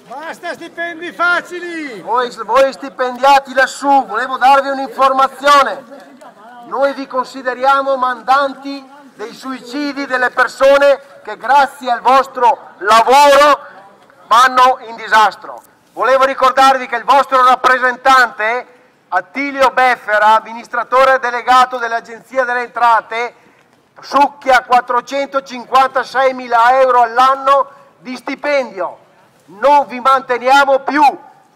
Basta stipendi facili! Voi stipendiati lassù, volevo darvi un'informazione. Noi vi consideriamo mandanti dei suicidi delle persone che grazie al vostro lavoro vanno in disastro. Volevo ricordarvi che il vostro rappresentante, Attilio Beffera, amministratore delegato dell'Agenzia delle Entrate, succhia 456.000 euro all'anno di stipendio. Non vi manteniamo più,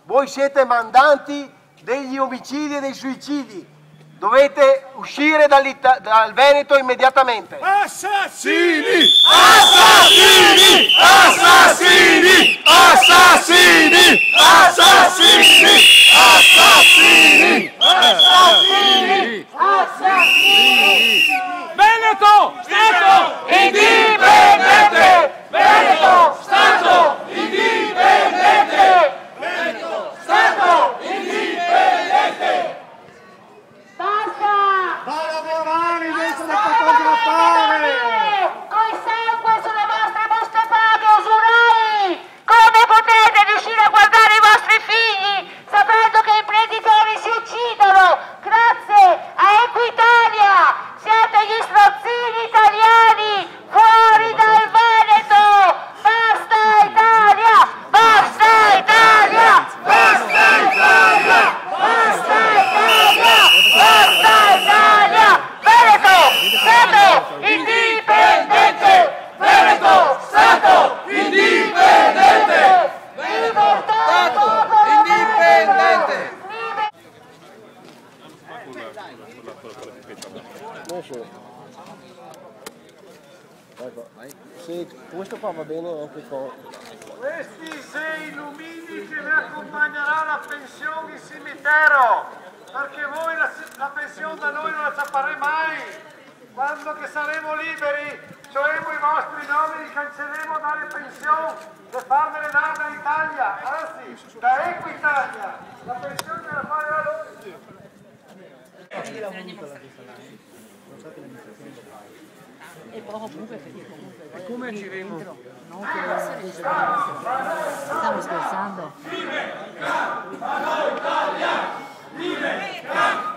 voi siete mandanti degli omicidi e dei suicidi. Dovete uscire dal Veneto immediatamente. Assassini! Assassini! Assassini! Assassini! Assassini! Assassini! Assassini! Assassini! Veneto! Stato! Indipendente! Veneto! Stato! Indipendente! Veneto! Stato! Indipendente! Basta! Va a lavorare invece da fotografare! Col sangue sulle vostre buste paga, usurai! Come potete riuscire a guardare i vostri figli sapendo che i imprenditori si uccidono grazie a Equitalia? Siete gli strozzini italiani fuori dal Veneto! Basta Italia! Basta Italia! Basta Italia! Basta Italia! Basta Italia! Veneto! Stato Indipendente! Veneto! Stato! Indipendente! Veneto! Stato Indipendente! Sì, questo qua va bene anche con... Questi 6 lumini che vi accompagnerà la pensione in cimitero, perché voi la pensione da noi non la sapere mai. Quando che saremo liberi, cioèremo i vostri nomi, li cancelleremo dalle pensioni e farvele dare dall'Italia, anzi da Equitalia. La pensione la pagherà loro. E poi comunque Come ci vengo? non che stiamo scherzando. Vive la Italia! Vive la